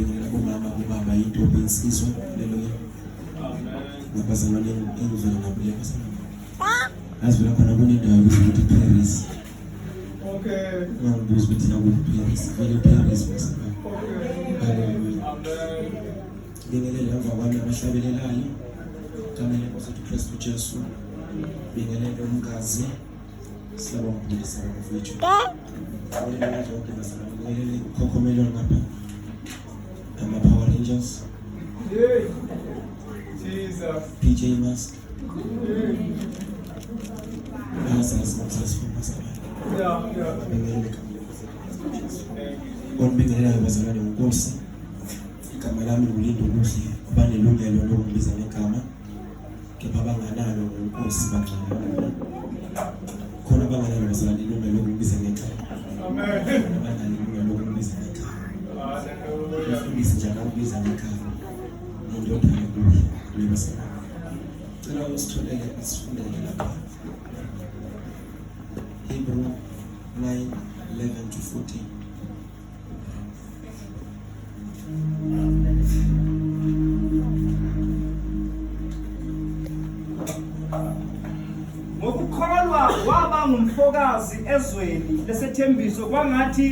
Bingelela bomama bobaba intombi insizwe haleluya. Ngabazalwane engizwe nabo yabazalwane. Azivela khona kunendawo ukuthi Paris. Okay. Ngibuza ukuthi naku Paris, vele Paris bese. Okay. Amen. Bingelela abafana abahlabelelayo. Kamele ukuthi Kristu Jesu. Bingelela umkazi. Siyabonga ukubulisa mfowethu. Bingelela zonke bazalwane. Bingelela Khokhomelo ngapha. Power Rangers. Yeah. Jesus. PJ Mask. Yeah. Yeah. Bingelela abazalwane uNkosi. Igama lami nguLindo Luhle. Banelungelo lokubiza ngegama. Kepha banganalo uNkosi baqala. Khona banganalo abazalwane ilungelo lokubiza ngegama. Amen. Banganalo lokubiza ngegama. Hallelujah. Ufundise njalo ukubiza ngegama. Indodana kuhle lebasana. Cela usitholele isifundele lapha. Hebrew 9:11-14. Ngokukholwa waba ngumfokazi ezweni lesethembiso kwangathi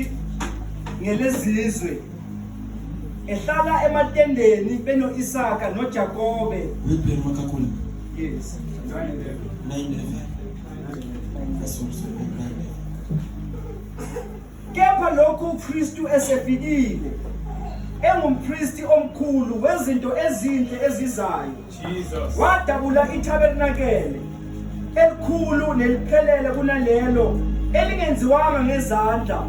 ngelezizwe ehlala ematendeni beno Isaka noJakobe. Wiphe makakhulu. Yes. 9:11. Kepha lokhu uKristu esefikile engumpristi omkhulu wezinto ezinhle ezizayo. Jesus. Wadabula itabernakele elikhulu neliphelele kunalelo elingenziwanga ngezandla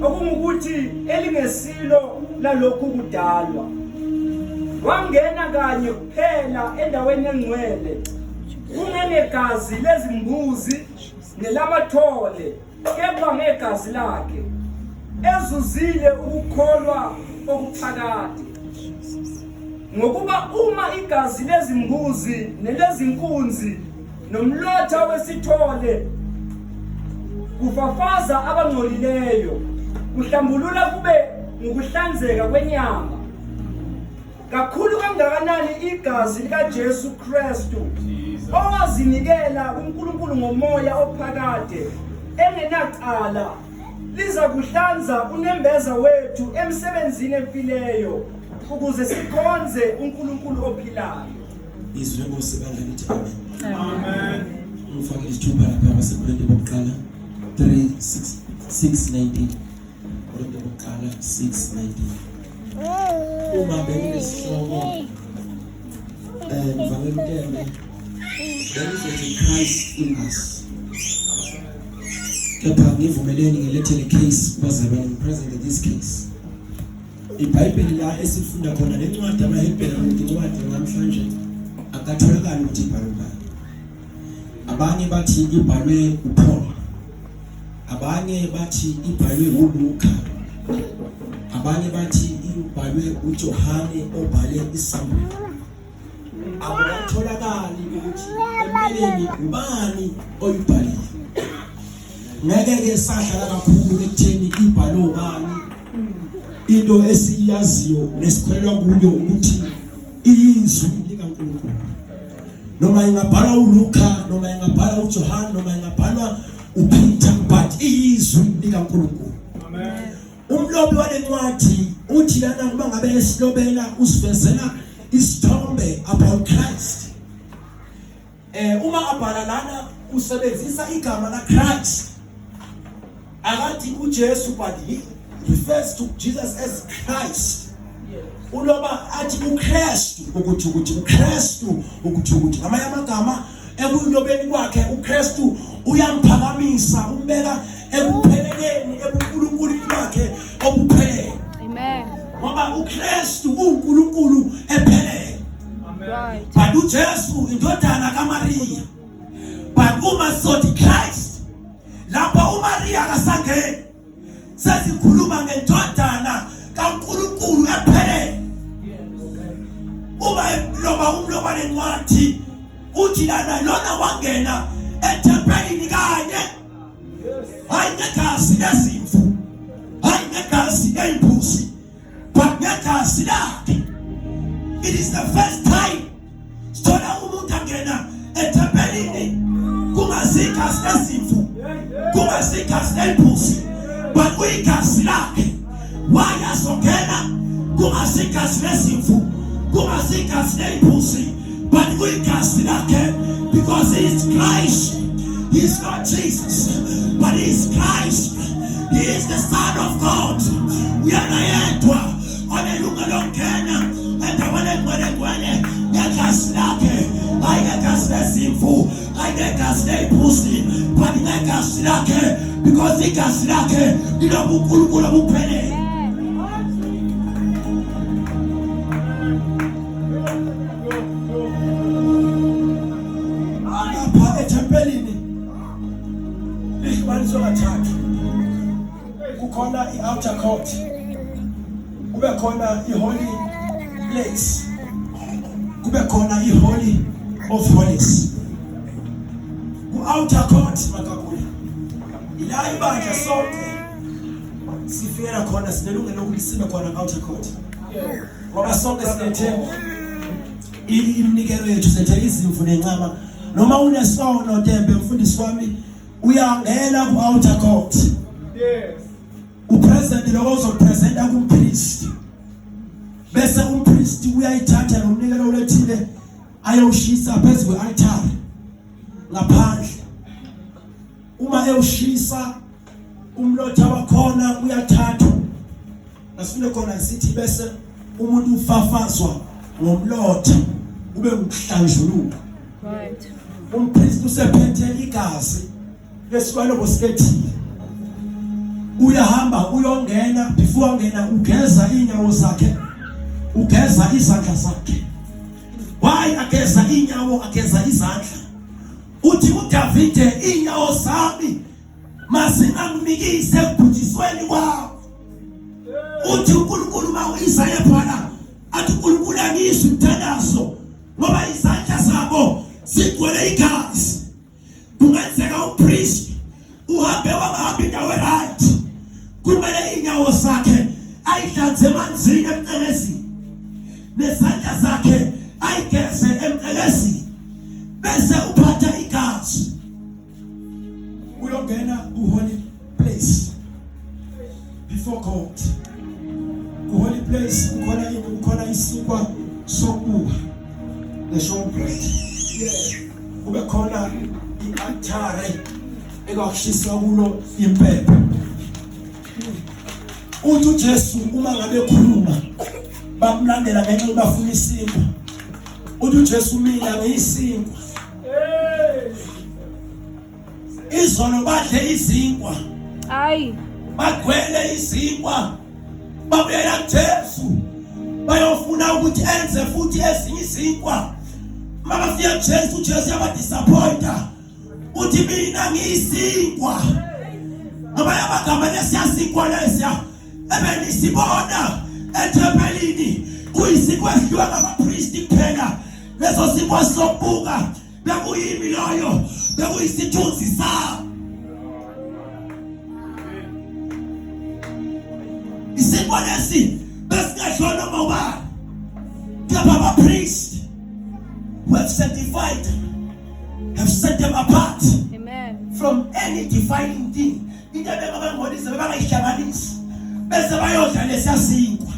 okungukuthi elingesilo lalokhu kudalwa. Wangena kanye kuphela endaweni engcwele kungenegazi lezimbuzi nelamathole kepha ngegazi lakhe ezuzile ukukholwa okuphakade. Ngokuba uma igazi lezimbuzi nelezinkunzi nomlotha wesithole kufafaza abangcolileyo kuhlambulula kube ngokuhlanzeka kwenyama, kakhulu kangakanani igazi likaJesu Kristu owazinikela kuNkulunkulu ngomoya ophakade engenacala liza kuhlanza unembeza wethu emsebenzini emfileyo ukuze sikhonze uNkulunkulu ophilayo. Izwi lenkosi bandla lithi amen. Amen. Ngifake isithupha lapha abasekhuleni bokuqala 3:6-19. Kodwa bokuqala 6:19. Uma bekulesihloko ngivangela uTembe there is a Christ in us. Kepha ngivumeleni ngilethele case bazalwane present in this case. IBhayibheli la esifunda khona lencwadi amaHebheru incwadi namhlanje akatholakala ukuthi ibhalwe ngani. Abanye bathi ibhalwe uPaul. Abanye bathi ibhalwe uLuka. Abanye bathi ibhalwe uJohane obhale iSamuel. Akutholakali ukuthi empeleni ubani oyibhalile. Ngeke sahlala kakhulu ekutheni ibhalwe ubani. Into esiyaziyo nesikholwa kuyo ukuthi izwi likaNkulunkulu. Noma ingabhala uLuka, noma ingabhala uJohane, noma ingabhala uPeter, but izwi likaNkulunkulu. Amen. Umlobi walencwadi uthi lana uma ngabe esilobela usivezela isithombe about Christ. Uma abhala lana usebenzisa igama la Christ. Akathi uJesu but he refers to Jesus as Christ. Uloba athi uKristu ukuthi uKristu ukuthi amanye amagama ekulobeni kwakhe uKristu uyamphakamisa umbeka ekupheleleni ebuNkulunkulu bakhe obuphelele. Amen. Ngoba uKristu uNkulunkulu ephelele. Amen. But uJesu indodana kaMaria. But uma sothi Christ lapha uMaria akasangeni sesikhuluma ngendodana kaNkulunkulu ephelele. Uma umloba lencwadi uthi lana lona wangena ethempelini kanye hayi negazi lezimvu hayi negazi lezimbuzi but ngegazi lakhe. It is the first time sithola umuntu angena ethempelini kungazigazi lezimvu, kungazigazi lemphusi, but kuyigazi lakhe. Why azongena kungazigazi lezimvu, kungazigazi lemphusi, but kuyigazi lakhe? Because he is Christ. He is not Jesus, but he is Christ. He is the Son of God. Uyena yedwa onelunga lokungena endaweni engcwele ngegazi lakhe, hayi ngegazi lezimvu, hayi ngegazi lemphusi, but ngegazi lakhe, because igazi lakhe linobuNkulunkulu obuphelele. Lapha ethempelini lihlukaniswe kathathu. Kukhona i-outer court, kube khona i-holy place, kube khona i-holy of holies. Ku-outer court makakule ila ibandla sonke sifikela khona, sinelungelo lokuthi sibe khona ku-outer court, ngoba sonke silethe iminikelo yethu, silethe izimvu nencama. Noma unesono tembe, mfundisi wami, uyangena ku-outer court. Yes. Upresident lo uzopresenta kumpriest, bese umpriest uyayithatha nomnikelo olethile ayowushisa phezu kwe-altar ngaphandle. Uma ewushisa umlotha wakhona uyathathwa, asifune khona sithi bese umuntu ufafazwa ngomlotha ube ukuhlanjuluka. Right. Umpriest usephethe igazi lesikolo bosilethile, uyahamba uyongena, before ngena ugeza inyawo zakhe, ugeza izandla zakhe. Why ageza inyawo, ageza izandla? Uthi uDavide, inyawo zami mazingamnikise ekubhujisweni kwawo. Uthi uNkulunkulu mawuyisa ephana, athi uNkulunkulu angizwe umthandazo ngoba izandla zabo zigcwele igazi. Kungenzeka umpriest uhambe wangahamba indawo right, kumele inyawo zakhe ayihlanze emanzini emcelezini, nezandla zakhe ayigeze emcelezini, bese uphatha igazi uyongena ku-holy place before God. Ku-holy place kukhona isinkwa sokubuka ne-showbread, kube khona i-altare ekwakushiswa kulo impepho. Uthi uJesu uma ngabe ekhuluma bamlandela ngenxa yokuba bafuna isinkwa. Uthi uJesu, mina ngiyisinkwa. Izono badle izinkwa, Ayi. bagwele izinkwa, babuyela kuJesu bayofuna ukuthi enze futhi ezinye izinkwa. Mabafika kuJesu, uJesu yabadisappointa, uthi mina ngiyisinkwa. Ngoba amagama lesiyasinkwa lesiya ebenisibona ethempelini kuyisinkwa esidliwa ngabapristi kuphela. Leso sinkwa sokubuka bekuyimi loyo, bekuyisithunzi sawo. Isinkwa lesi besingadliwa noma ubani, kepha abapristi who have sanctified, have set them apart Amen. from any defiling thing. Into bengabangcolisa bebangayihlanganisi bese bayodla lesiyasinkwa.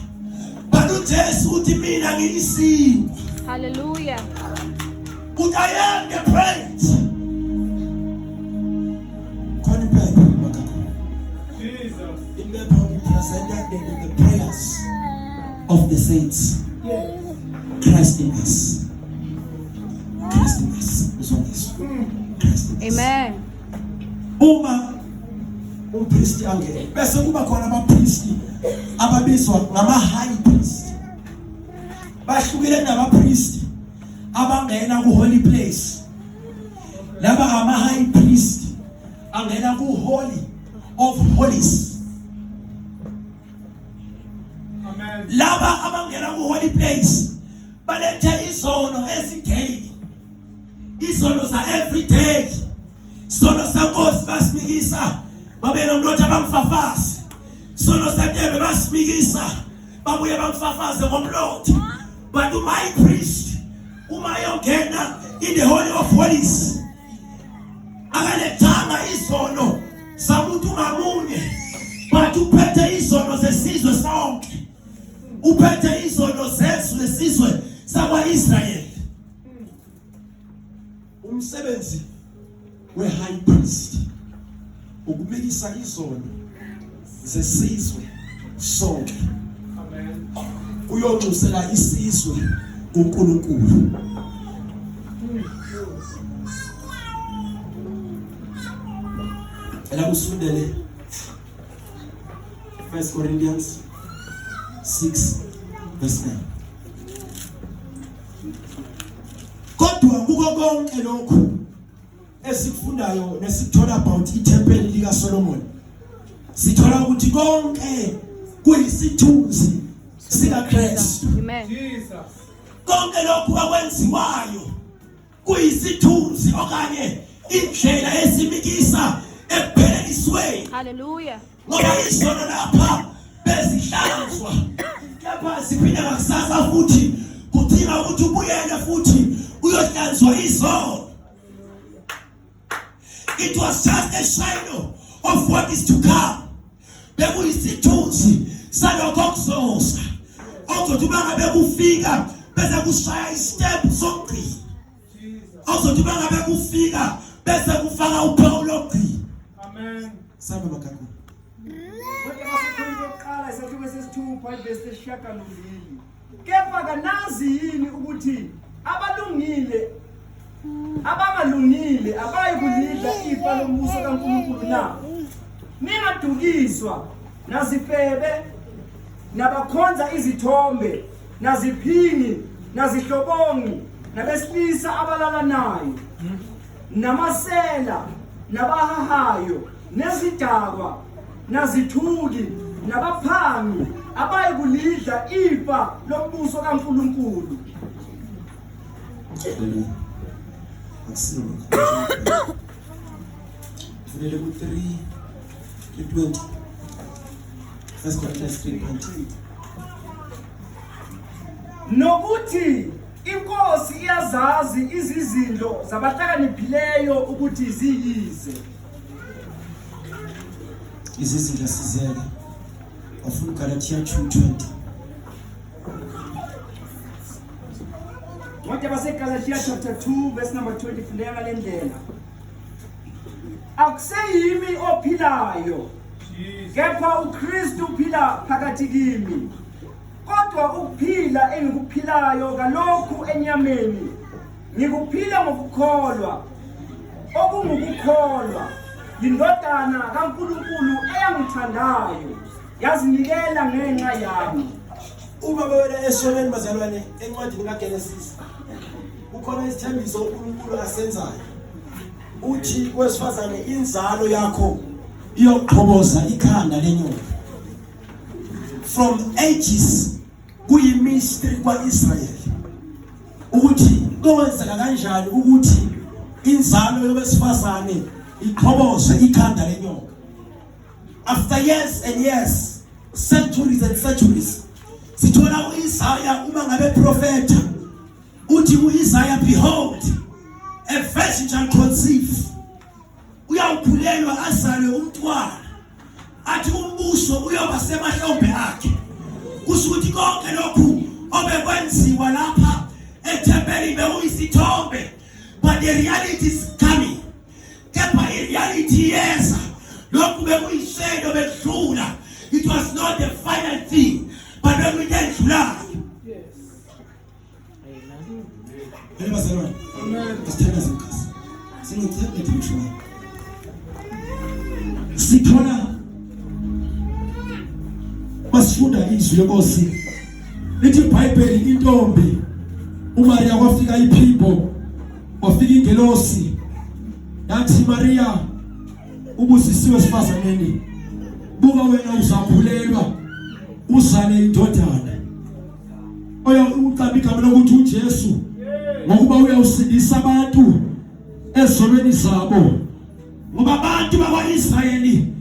But uJesu uthi mina ngiyisinkwa. Hallelujah. Uthi I am the bread. Khona impepho makakho. Jesus. Impepho represented the prayers of the saints. Christ in us. Christ in us. Christ in us. Amen. Uma umpriest angene bese kuba khona abapriest ababizwa ngama-high priest. Bahlukile nabapriest abangena ku-holy place. Laba ama-high priest angena ku-holy of holies. Amen. Laba abangena ku-holy place balethe izono ezigeli, izono za everyday, izono sankosi basimikisa babena umlotha bamfafazi, izono santebe basimikisa babuye bamfafaze ngomlotha. But my priest uma yongena in the holy of holies akalethanga izono samuntu ngamunye, but uphethe izono zesizwe sonke, uphethe izono zesizwe sakwa-Israyeli. Umsebenzi we-high priest ukumikisa izono zesizwe sonke, uyonxusela isizwe kuNkulunkulu. Ela kusundele 1 Corinthians 6 verse 9. Kodwa kuko konke lokhu esikufundayo nesithola about iTempeli lika Solomon, sithola ukuthi konke kuyisithunzi sika Kristu. Amen. Jesus. Konke lokhu akwenziwayo kuyisithunzi okanye indlela esimikisa ekuphelisweni. Hallelujah. Ngoba izono lapha bezihlanzwa, kepha siphinde ngakusasa futhi kudinga ukuthi ubuyele futhi uyohlanzwa izono. It was just a shadow of what is to come. Bekuyisithunzi salokho kuzoza ozothi bangabe kufika bese kushaya istep sokugcina, ozothi bangabe kufika bese kufaka uphawu lokugcina. Amen. Samba makakho. Kodwa basikhuluma oqala isathuko sesithupha verse 8. Kepha kanazi yini ukuthi abalungile abangalungile abayi kulidla ifa lombuso kaNkulunkulu na? Ningadukiswa nazifebe nabakhonza izithombe naziphingi nazihlobongi nabesilisa abalala nayo namasela nabahahayo nezidakwa nazithuki nabaphangi abayi kulidla ifa lombuso kaNkulunkulu. Aksiyo. Vele ku 3:20. 1 Corinthians 3:20. Nokuthi inkosi iyazazi izizindlo zabahlakaniphileyo ukuthi ziyize. Izizindlo sizeke. Afuna Galatia 2:20. Ngoba baseGalatia chapter 2 verse number 20 fundeka ngalendlela. Akuseyimi ophilayo, kepha uKristu uphila phakathi kimi. Kodwa ukuphila engikuphilayo kalokhu enyameni ngikuphila ngokukholwa, okungukukholwa indodana kaNkulunkulu eyangithandayo yazinikela ngenxa yami. Uma bewela esonweni bazalwane encwadini kaGenesis ukhona isithembiso uNkulunkulu asenzayo. Uthi kwesifazane inzalo yakho iyoqhoboza ikhanda lenyoka. From ages kuyimystery kwaIsrael ukuthi kwenzeka kanjani ukuthi inzalo yowesifazane iqhoboze ikhanda lenyoka. After years and years, centuries and centuries, sithola uIsaiah uma ngabe prophet uthi uIsaiah, behold, a virgin shall conceive. Uyawukhulelwa azale umntwana, athi umbuso uyoba semahlombe akhe. Kusho ukuthi konke lokhu obekwenziwa lapha eTempeli bekuyisithombe, but the reality is coming. Kepha reality yeza lokhu bekuyishado bekudlula. It was not the final thing, but when we get July. Yes. Amen. Amen. Sithola basifunda izwi lenkosi lithi iBhayibheli intombi uMaria kwafika iphimbo kwafika ingelosi yathi Maria ubusisiwe sifazaneni, buka wena uzakhulelwa uzale indodana oya uqamba igama lokuthi uJesu ngokuba uyawusindisa abantu ezolweni zabo. Ngoba abantu bakwaIsrayeli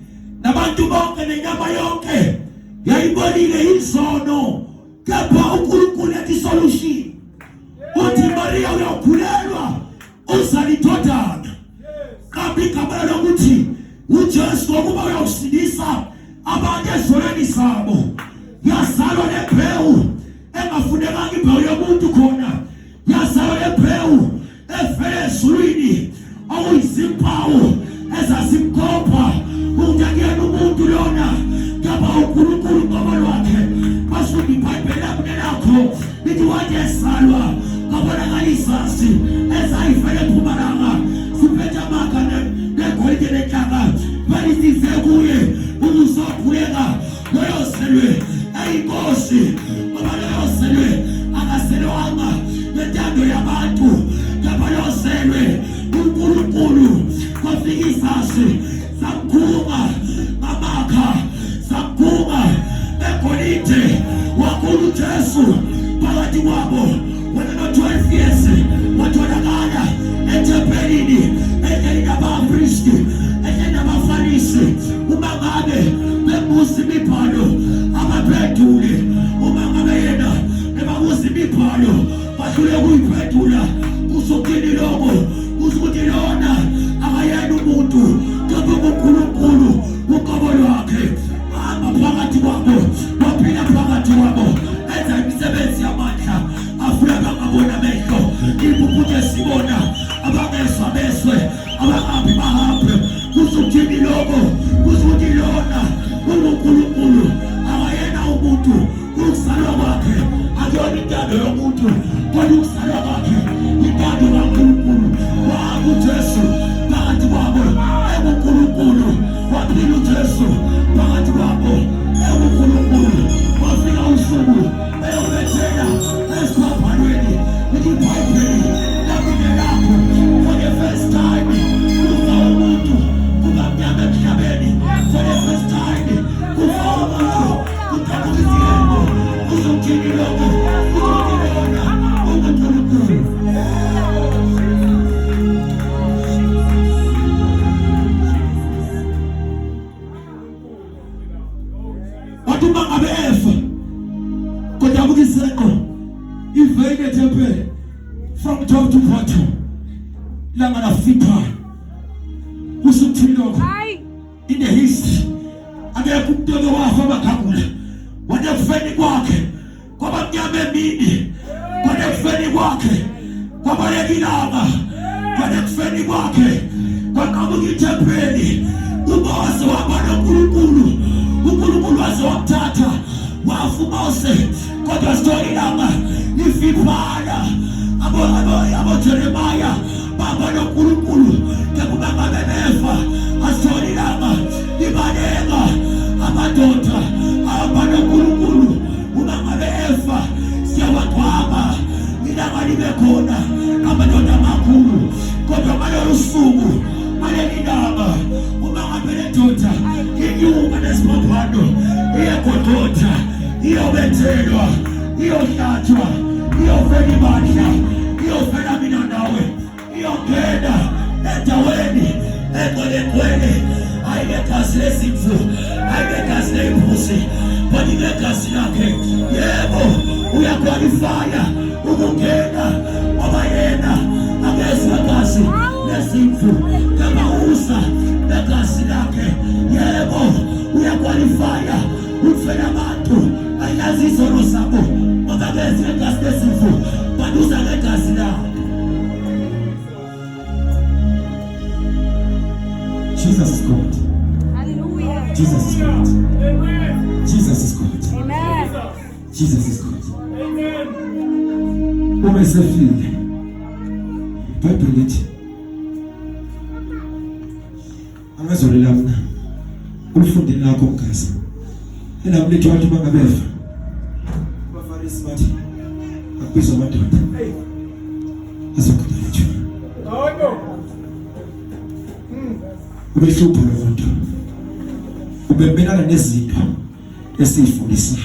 nabantu bonke nenyama yonke yayibonile izono kepha uNkulunkulu ethi solution uthi Maria uyakhulelwa uzalithothana kambe igama lokuthi uJesu ngokuba uyakusilisa abantu ezonweni zabo yazalwa nembewu engafunekanga imbewu yomuntu khona yazalwa nembewu evele ezulwini okuyizimpawu ezasimkhopha unyakeni umuntu lona kaba uNkulunkulu ngoba lwakhe basuka iBhayibheli lakho lithi wathi esalwa ngabonakala isasi ezayivele ePhumalanga siphethe amakha negolide lenhlaka balisize kuye ukuzophuleka loyoselwe ayinkosi ngoba loyoselwe akaselwanga ngentando yabantu kepha loyoselwe uNkulunkulu kwafika isasi samkhunga amakha samkhunga negolide wakhulu uJesu phakathi kwabo wena 12 years watholakala etempelini elinamapristi elinabafarisi uma ngabe bebuza imibhalo abaphendule uma ngabe yena bebuza imibhalo bahlule kuyiphendula usukini lokho usukuthi lona akayena umuntu kepha uNkulunkulu uqobo lwakhe hamba phakathi kwabo waphila phakathi kwabo enza imisebenzi yamandla afuna bangabona amehlo impuphu esibona abangezwa beswe abangabi bahambe kusukuthi lokho kusukuthi lona uNkulunkulu akayena umuntu ukuzalwa kwakhe akuyona intando yomuntu kodwa ukuzalwa kwakhe intando kaNkulunkulu wakuJesu phakathi kwabo uNkulunkulu waphila uJesu phakathi kwabo uNkulunkulu wafika usuku eyobethela esibhabhalweni iBhayibheli lakunelapho for the first time kufa umuntu kungamnyama emhlabeni for the first time kufa umuntu kuthabukizileko kuzokuthini lokho kuzokuthilona uNkulunkulu wathuma ngabefa kuthabukizeko ivele temple from top to bottom langa nafika usuthiloko in the history akekho umuntu owafa bakagula wadefeni kwakhe kwaba mnyama emini wadefeni kwakhe kwabalekilanga wadefeni kwakhe kwaqhamuka itempeli uMose wabona uNkulunkulu uNkulunkulu waze wamthatha wafa uMose kodwa story langa ifiphala abo Jeremiah babona uNkulunkulu kekuba ngabe befa asitholi langa ibaleka amadoda abona uNkulunkulu uma ngabe efa siyawaqhaba ilanga libe khona amadoda amakhulu kodwa ngalolu suku alelilanga uma ngabe lendoda inyuma nesibambano iyagodota iyobethelwa iyohlatshwa iyovela ibandla iyovela mina nawe iyongena endaweni egcwele ayikegazi lezimvu ayikegazi leyimbuzi kodwa ilegazi lakhe yebo uyakwalifaya ukungena ngoba yena akezagazi lezimvu kama usa legazi lakhe yebo uyakwalifaya ukufela abantu ayazi izono zabo ngoba kezi legazi lezimvu baduza legazi lakhe. Jesus is God. Hallelujah. Jesus is God. Amen. Jesus is God. Amen. Jesus is God. Amen. Uma esefile iBhayibheli lithi angazolela mina ulifundile lakho mgasa elabo lithi wathi bangabefa abafarisi bathi akubizwa amadoda azokudalethu ubehlupho lomuntu ubebelana nezinto esifundisayo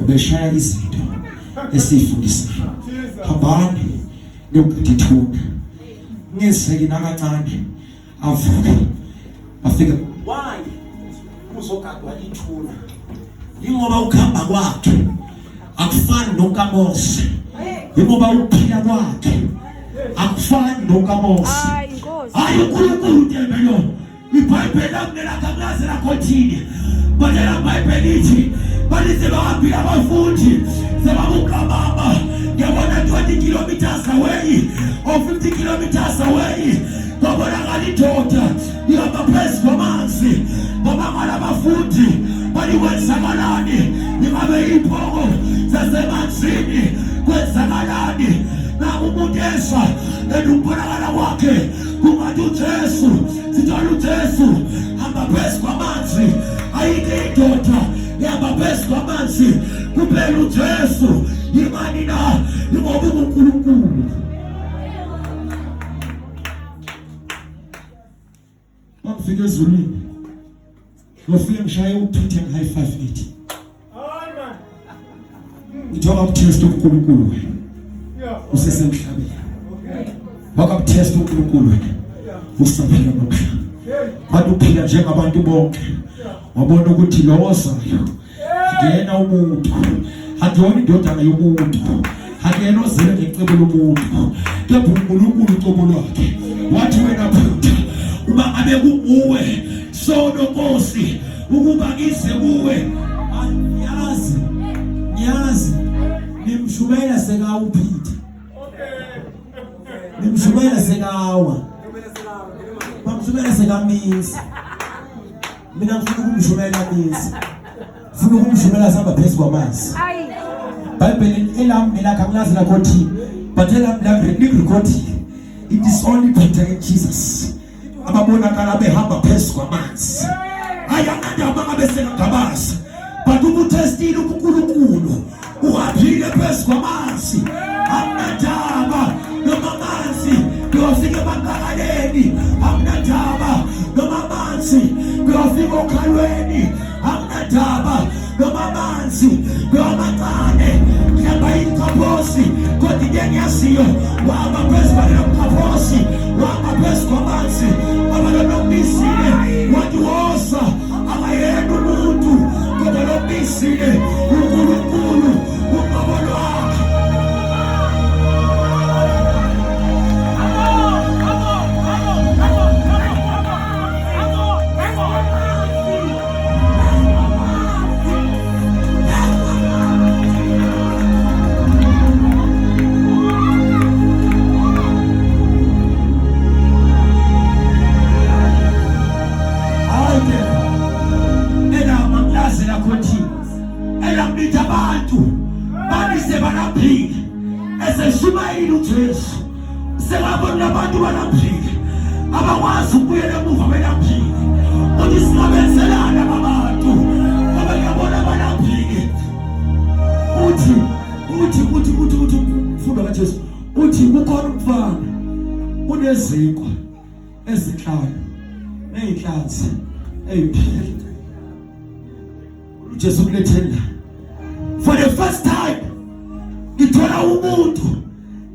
ubeshaya izinto esifundisayo habani lokudithuna ngeseke nakancane avuke afika why uzogadwa ithuna ingoba ukhamba kwakhe akufani nokaMose, ingoba uphila kwakhe akufani nokaMose. Hayi Nkosi. Hayi uNkulunkulu tembelo. IBhayibheli akunelakazi lakhothini. Badela iBhayibheli lithi balize bahambile abafundi sebabukababa. Ngiyabona 20 kilometers away or 50 kilometers away. Babonakala indoda ihamba phezu kwamanzi. Babangala abafundi balikwenzakalani? Ingabe iphoko zasemanzini kwenzakalani? Na umuntu esha ukubonakala kwakhe kungathi uJesu, sithola uJesu hamba phezu kwamanzi. Ayike indoda ihamba phezu kwamanzi kuphela uJesu. Imani na ingoba uNkulunkulu. Bafika ezulwini ngofika ngishaya uPeter high 580. Ngithola ukutest uNkulunkulu wena usesemhlabeni. Wakutest uNkulunkulu wena usaphila nomhlaba. Bathi uphila njengabantu bonke. Wabona ukuthi lo ozayo ngena umuntu akuyona indodana yomuntu, akuyena ozele ngecebo lomuntu, kepha uNkulunkulu ucobo lwakhe. Wathi wena phutha uma ngabe kuuwe sono Nkosi ukuba ngize kuwe. Ngiyazi nimshumela sekawuPeter, nimshumela sekawa, bamshumela sekaMinsi. Mina ngifuna ukumshumela Minsi, ngifuna ukumshumela sihamba phezu kwamanzi. Hayi. Bible elam elakha nglazi lakhothi but elam la record it is only Peter and Jesus ababonakala behamba phezu kwamanzi. Ayakandaba ngabeseka ngabaza but ubutestile uNkulunkulu uhaphile phezu kwamanzi. Amnadaba noma amanzi kuyofika emankakaleni, amnadaba noma amanzi kuyofika okhalweni, amnadaba noma amanzi kuyomacane. Ngihamba inkaphosi kodwa into engiyaziyo wahamba phezu kwalenkaphosi, wahamba phezu kwamanzi. Abantu lomisile wathi wosa akayena umuntu kodwa lomisile uNkulunkulu uqobo lwakhe. Eseshumayile uJesu sekabona abantu balaphile abakwazi ukubuyela emuva belaphile. Uthi singabenzelana abantu abangabona balaphile. Uthi mfundo kaJesu uthi kukhona umfana unezinkwa ezinhlanu nezinhlanzi eziphile. uJesu kulethela for the first time ithola umuntu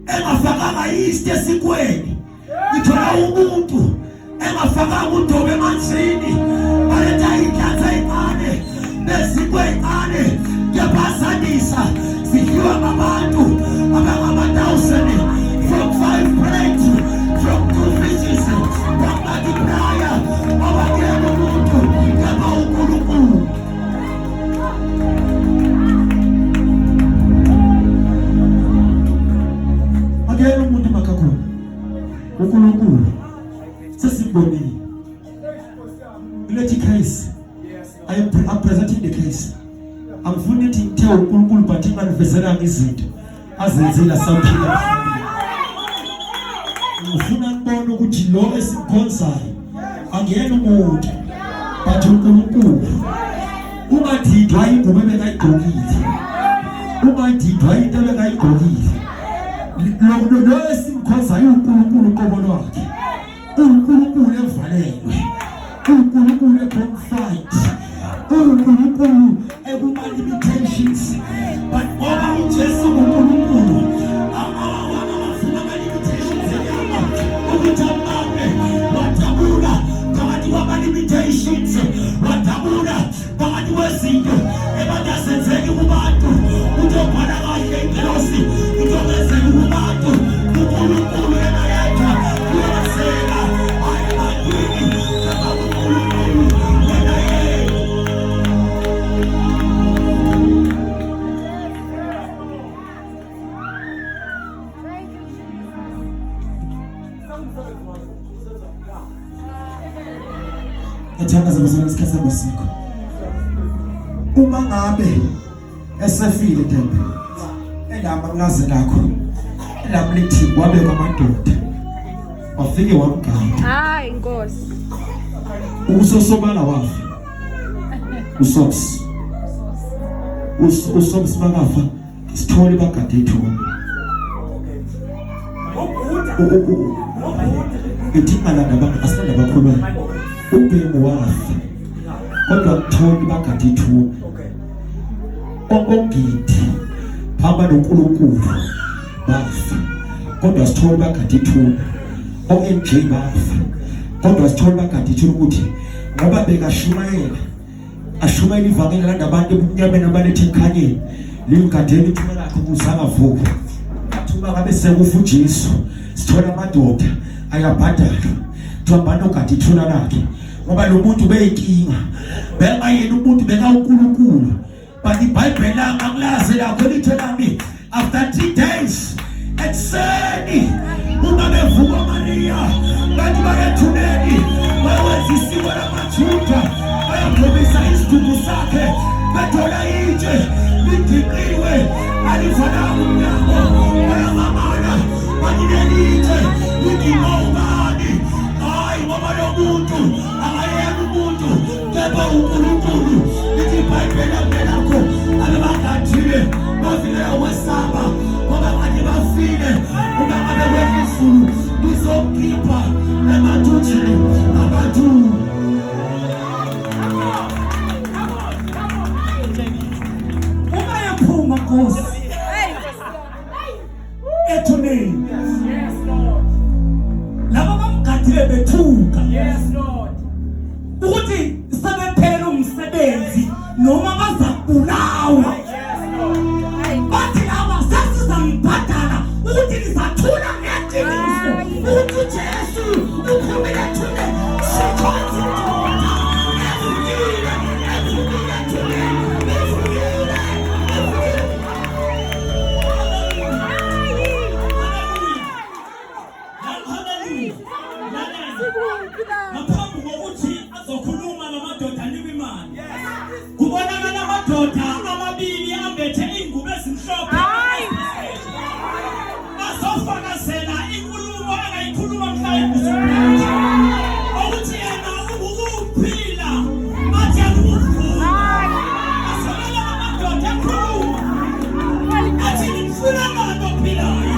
engafakanga isti esikweni, ithola umuntu engafakanga udobe emanzini, baletha inhlanzi encane nezinkwa encane ngephazanisa zidliwa ngabantu abangama-1,000 from 5 plates, from 2 fishes, bamultiply abangena umuntu ngapha uNkulunkulu. Akuyena umuntu makakhona uNkulunkulu sesimbonile. Kulethi case I'm presenting the case. Angifuni ukuthi ngithe uNkulunkulu but inganifezela izinto azenzela samphila. Ngifuna ngibone ukuthi lo esimkhonzayo angiyena umuntu but uNkulunkulu. Ungadidwa ingubo ebekayigqokile, ungadidwa into ebekayigqokile. Lo esimkhonzayo uNkulunkulu uqobo lwakhe, uNkulunkulu evalelwe, uNkulunkulu ebonfight, uNkulunkulu ekuma-limitations. But ngoba uJesu uNkulunkulu awafuna ama-limitations enyama ukuthi amame. Wadabula phakathi kwama-limitations, wadabula phakathi kwezinto ethakaza bazalwane isikhathi sabasikho uma ngabe esefile Themba elamba kulaze lakho elamba lithi kwabeka amadoda wafike wamgada Hayi Nkosi. usosobala wafa usobs bakafa isithole bagade ithuna ngithingana nabanga asanda bakhuluma ubhemu wafa kodwa kutholi bagade ithuna ongongidi phamba noNkulunkulu bafa kodwa sithole bagade ithuna OMJ bafa kodwa sithole bagade ithuna ukuthi ngoba bekashumayela ashumayela ivangeli labantu ebunyameni abalethe ekhanyeni lingadeli ithuna lakhe kuzangavuka athuma ngabe sekufa uJesu sithola amadoda ayabhadala tuhambana ogade ithuna lakhe ngoba lo muntu beyinkinga bengayena umuntu bekaNkulunkulu but iBhayibheli akulazi lakho lithi nami after 3 days ekseni uma bevuka Maria bathi bayethuneni bayenza isiko lamaJuda bayaphobisa isiduku sakhe bethola itshe lidiqiwe alifana umnyango bayamamana baninelitshe lidimobani hayi ngoba lo muntu akayena umuntu kepha uNkulunkulu lithi iBhayibheli lakho ababagathile bafile wesaba ngoba kanye bafile uma ngabe wezulu lizokhipha emathunjini abantu umayaphuma Nkosi ethuneni laba bamgadile bethuka ukuthi sebephela umsebenzi noma bazabulawa bathi laba sesizambhadala ukuthi lizathula ngeqiniso ukuthi Jesu uphumile ethuneni sikhonza indoda evukile ethuneni evukile ngaphambi kokuthi azokhuluma namadoda anikwe imali kubonakala amadoda amabili ambethe ingubo ezimhlophe azofakazela inkulumo engayikhuluma mhla ebusweni ukuthi yena ukuphila bathi akuphila asekela amadoda ekhuluma athi ngifuna abantu ophilayo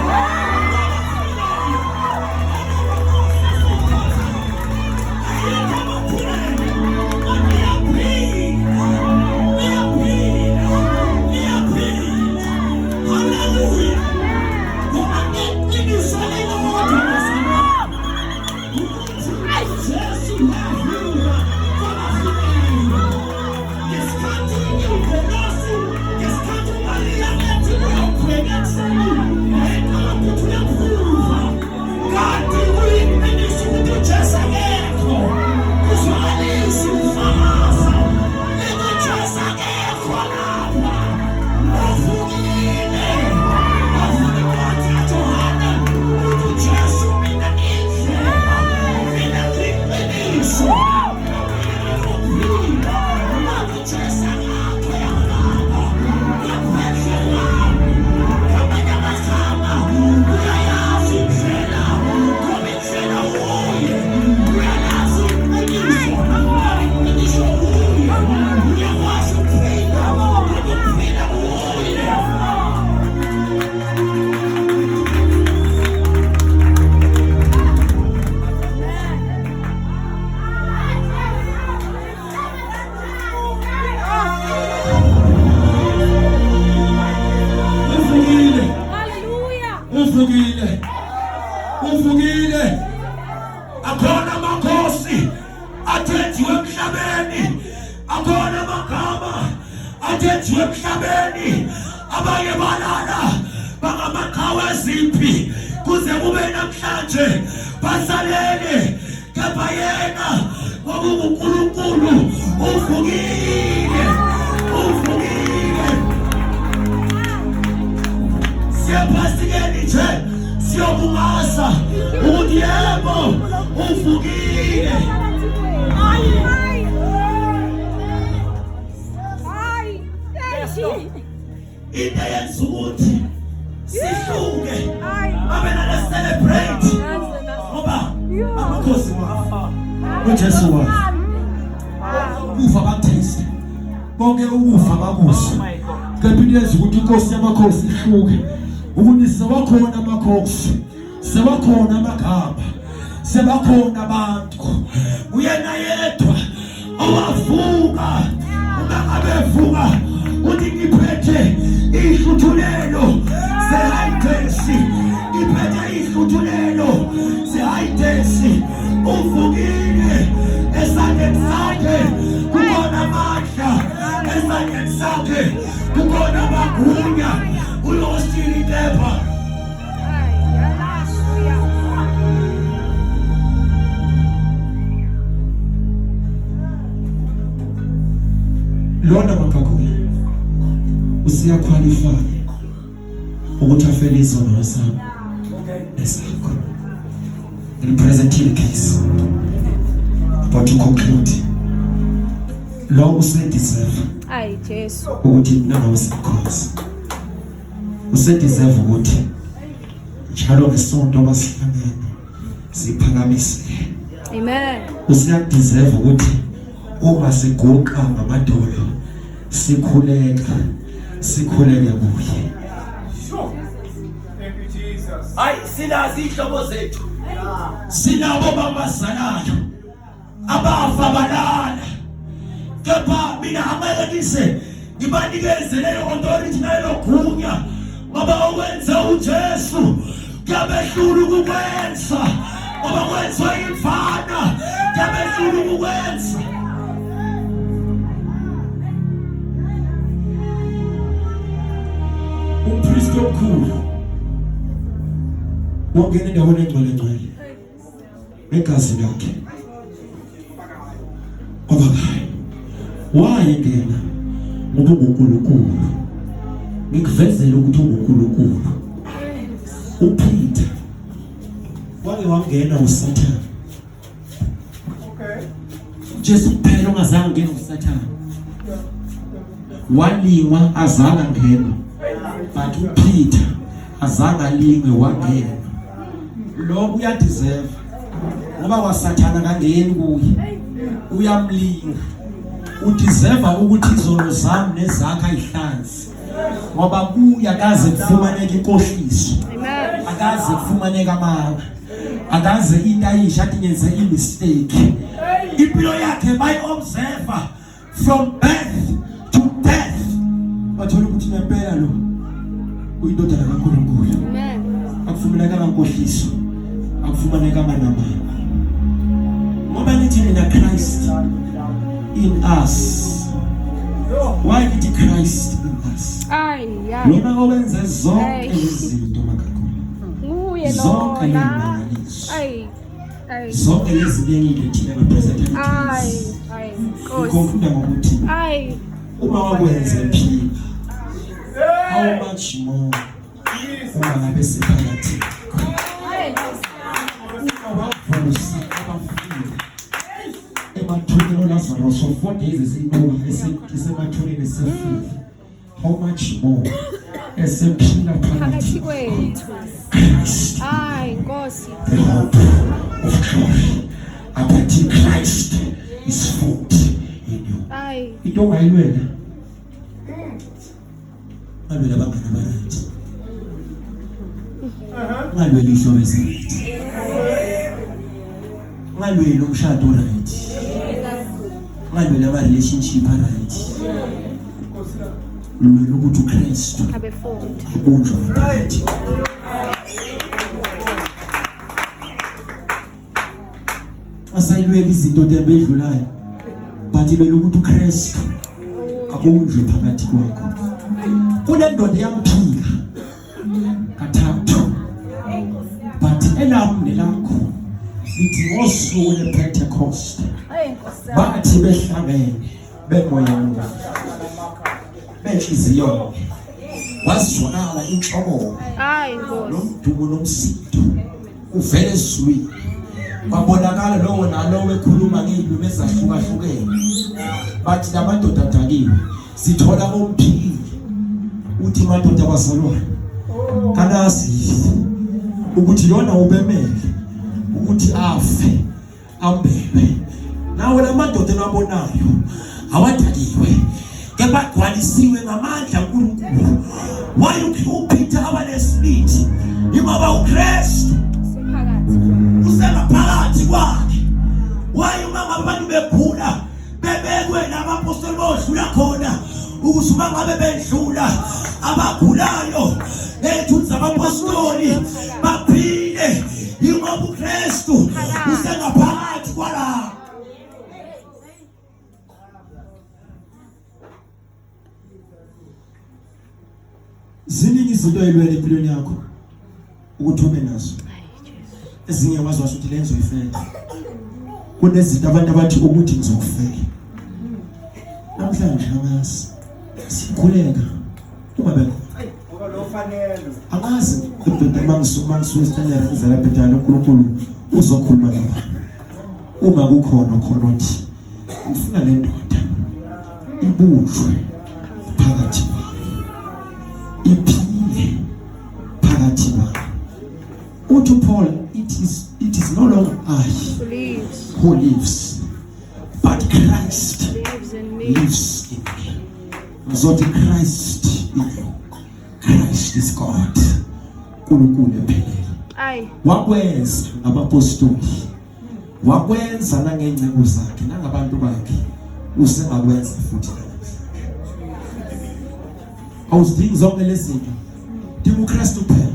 uvukile akhona amakhosi athethiwe emhlabeni akhona amagama athethiwe emhlabeni abanye balala bangamaqhawe ezimpi kuze kube namhlanje basalele kepha yena ngokuNkulunkulu uvukile siyaphasikeni nje siyobungasa ukuthi yebo uvukile into yenza ukuthi sihluke abe nale celebrate ngoba amakhosi wafa uJesu wafa ufa bakuthesa bonke ukufa bakuso kepha yenza ukuthi inkosi yamakhosi ihluke ukuthi sewakhona amakhosi sewakhona amagaba sebakhona abantu uyena yedwa owavuka ungabevuka uthi ngiphethe ihluthulelo sehayidesi ngiphethe ihluthulelo sehayidesi uvukile esandleni sakhe kukhona amandla esandleni sakhe kukhona amagunya uyosila impepha lona makakhulu usiyaqualify ukuthi afele izono zami esakho in present case about to conclude lo usedeserve Jesu ukuthi mina ngawusikhosi usedeserve ukuthi njalo ngesonto basihlangene siphakamise amen usiyadeserve ukuthi uma siguqa ngamadolo sikhuleka kuye hayi silazi ihlobo zethu sinabo bamazalayo abafa balala kepha mina amayekise ngibanikeze leyo authority nalo gunya ngoba wenza uJesu kabehlulu ukwenza ngoba kwenza imfana kabehlulu ukwenza umpristi omkhulu wongena endaweni engcwele egazi lakhe obakayo wayengena ngoba uNkulunkulu ngikuvezele ukuthi uNkulunkulu uPeter wake wangena uSathane Jesu kuphela ongazange ngene uSathane walingwa azange ngena but uPeter azange alingwe wangena lo uyadeserve ngoba waSathane kangeni kuye uyamlinga udeserve ukuthi izono zami nezakhe ayihlanzi ngoba kuya akaze kufumaneke inkohliso amen akaze kufumaneke amanga akaze into ayisha athi ngenze imistake impilo yakhe by observer from birth to death bathola ukuthi ngempela lo uyindodana kaNkulunkulu amen akufumaneka inkohliso akufumaneka amanama ngoba nithi nina Christ in us why did Christ in us lona owenze zonke izinto makakhulu uye zonke lona zonke lezi bengile thina representatives konke ngokuthi uma wakwenze phila how much more uma ngabe siphakathi Lazarus for 4 days esemathuneni esefile how much more esephila phakathi kwethu Nkosi the hope of glory abathi Christ is found in you into ngayilwela alwela abangana barathi ngalwela ihlobo esithi ngalwela umshado right ngalwela ama relationship right lwela ukuthi uKristu abefunda ubunjwa phakathi asayilwela izinto debedlulayo but lwela ukuthi uKristu abunjwe phakathi kwakho kule ndoda yamphika kathathu but elami nelakho lithi ngosuku lePentecost bathi behlangene bemoya benhliziyo wazwakala inhlobo nomdumo nomsindo uvele esizwini babonakala lowo nalowo ekhuluma ngilimi ezahlukahlukene bathi lamadoda adakiwe sithola omphili uthi madoda abazalwane kanazi ukuthi lona ubemele ukuthi afe ambelwe nawe lamadoda nabonayo awadaliwe kepha kwalisiwe ngamandla uNkulunkulu wayukhupha abanesibindi imaba uKristu usephakathi kwakhe wayuma ngabantu begula bebekwe nabapostoli bodlula khona ukuthi uma ngabe bedlula abagulayo ethuthi zabapostoli baphile ingoba uKristu usengaphakathi kwala. Ziningi izinto elwele empilweni yakho ukuthi ube nazo ezinye wazi ukuthi lenzo ifeke kunezinto abantu abathi ukuthi ngizokufeka namhlanje amazi sikhuleka uma beko amazi ebheda mangisuka standard izala bhedala uNkulunkulu uzokhuluma nawe uma kukhona khona uthi ngifuna le ndoda ibunjwe phakathi iphile phakathi uthi Paul it is no longer I who lives but Christ lives in me. Zoti Christ in you. Christ is God. UNkulunkulu ephelele. Wakwenza abapostoli. Wakwenza nangencebo zakhe nangabantu bakhe. Usengakwenza futhi namhlanje. Awuzidingi zonke lezi zinto. Dinga uKristu kuphela.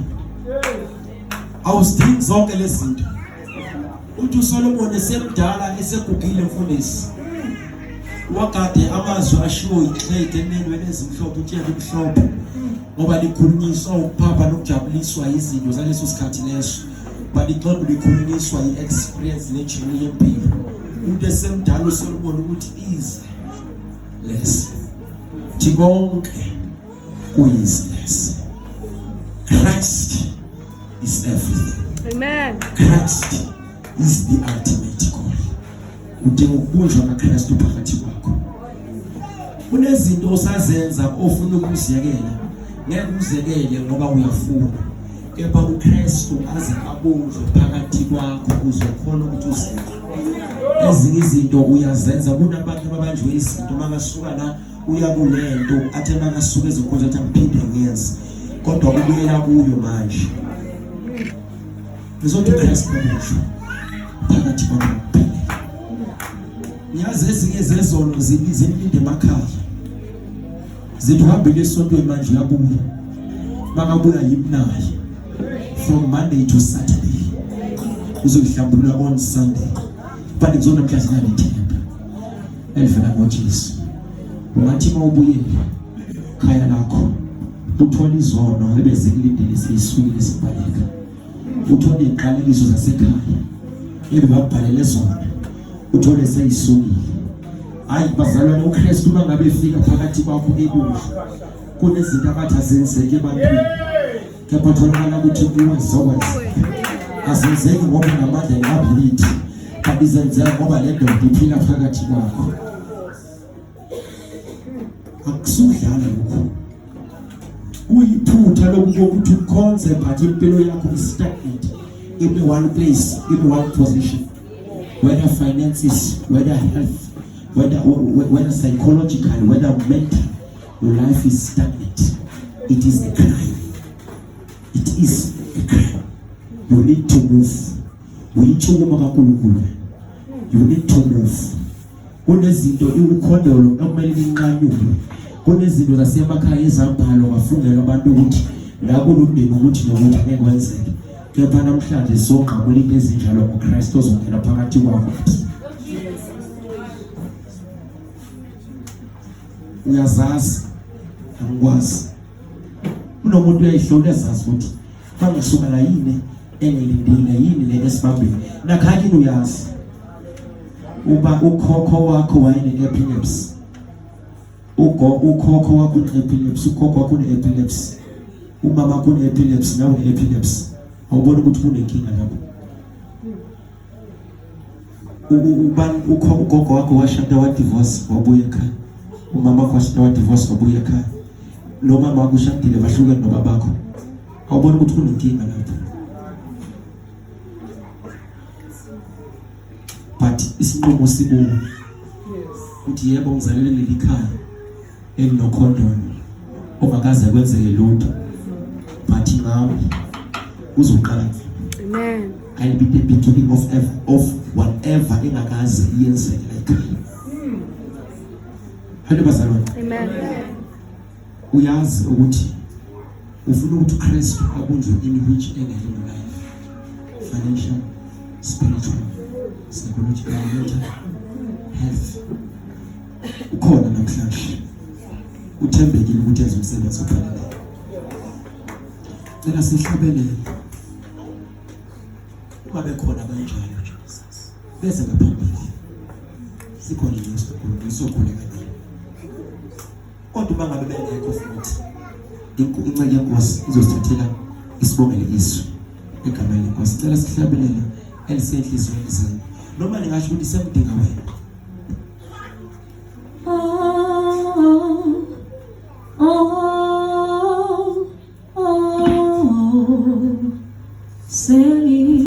Awuzidingi zonke lezi zinto. Uthi uSolomon esemdala esegugile mfundisi. Wakade amazwi ashiwo ihlede enenweni ezimhlophe utshela umhlophe ngoba likhulunyiswa ukuphapha nokujabuliswa izinto zaleso sikhathi leso balixoxa likhulunyiswa iexperience lejourney yempilo. Umuntu esemdala uSolomon ukuthi is less tibonke is less. Christ is everything. Amen. Christ is the ultimate goal. Udinga ukubunjwa kaKristu phakathi kwakho. Kunezinto osazenza ofuna ukuziyekela, ngeke uzekele ngoba uyafuna. Kepha uKristu aze abunjwe phakathi kwakho uzokhona ukuthi uzenze. Ezinye izinto uyazenza kunabantu ababanjwe izinto makasuka la uya kulento athe makasuka ezikhonza athi ngiphinde ngenze. Kodwa ubuyela kuyo manje. Ngizothi uKristu abunjwe phakathi kwakho. Nyazi ezinye zezono zilinde emakhaya. Zithi uhambile esontweni manje uyabuya. Bakabuya yimnayi. From Monday to Saturday. Uzohlambulula on Sunday. But it's on the class na December. Elfana ngoJesu. Ungathi mawubuye khaya lakho. Uthola izono ebezilindele sisukile sibhaleka. Uthola iqalekiso zasekhaya. Ebabhalele zona. Uthole seyisukile. Hayi bazalwane uKristu bangabe efika phakathi kwakho ebunjwe. Kunezinto abathi azenzeke ebantwini. Kepha tholakala ukuthi kuwe zokwenza. Azenzeki ngoba ngamandla ngabhilithi. Kanti zenzeka ngoba le ndoda iphila phakathi kwakho. Akusudlala lokho. Uyiphutha lokuthi uconcept athi impilo yakho istagnant in one place, in one position. Whether finances, whether health, whether psychological, whether mental, your life is stagnant. It is a crime. It is a crime. You need to move. You need to move. You need to move. Kunezinto iukhondolo okumele inqanyulwe. Kunezinto zasemakhaya ezambhalo bafungela abantu ukuthi la kulundini ukuthi nokuthi angeke kwenzeke. Kepha namhlanje soqhamula into ezinjalo ngoKristu ozongena phakathi kwakho. Uyazazi angikwazi. Unomuntu uyayihlola ezazi ukuthi bangisuka la yini engilindile yini le esibambile. Nakhaki uyazi. Uba ukhokho wakho wayene epilepsy. Ukhokho wakho une-epilepsy, ukhokho wakho une-epilepsy. Umama wakho une-epilepsy, nawe une-epilepsy. Awubona ukuthi kunenkinga lapho. Ugogo wakho washada wa divorce wabuya ekhaya. Umama wakho washada wa divorce wabuya ekhaya. noma makushadile bahlukene nobabakho awubona ukuthi kunenkinga lapho but isinqumo sibuko uthi yebo ngizalelwe leli khaya elinokhondom ongakaze kwenzeke lutho but ngami uzoqala. Amen. I'll be the beginning of whatever engakaze yenzeke like. Hello bazalwane. Amen. Uyazi ukuthi ufuna ukuthi uKristu abunjwe in which area in your life, financial, spiritual, psychological, mental health. Ukhona namhlanje uthembekile ukuthi enze umsebenzi ophelele. Lena sihlabelele uma bekhona kanjalo Jesus bese ngaphambili sikhona Yesu ngisokhuleka naye kodwa bangabe bengekho futhi inceke yenkosi izosithathela isibongele isu egameni lenkosi. Cela sihlabelele elisenhlizweni zenu noma ningasho ukuthi semdinga wena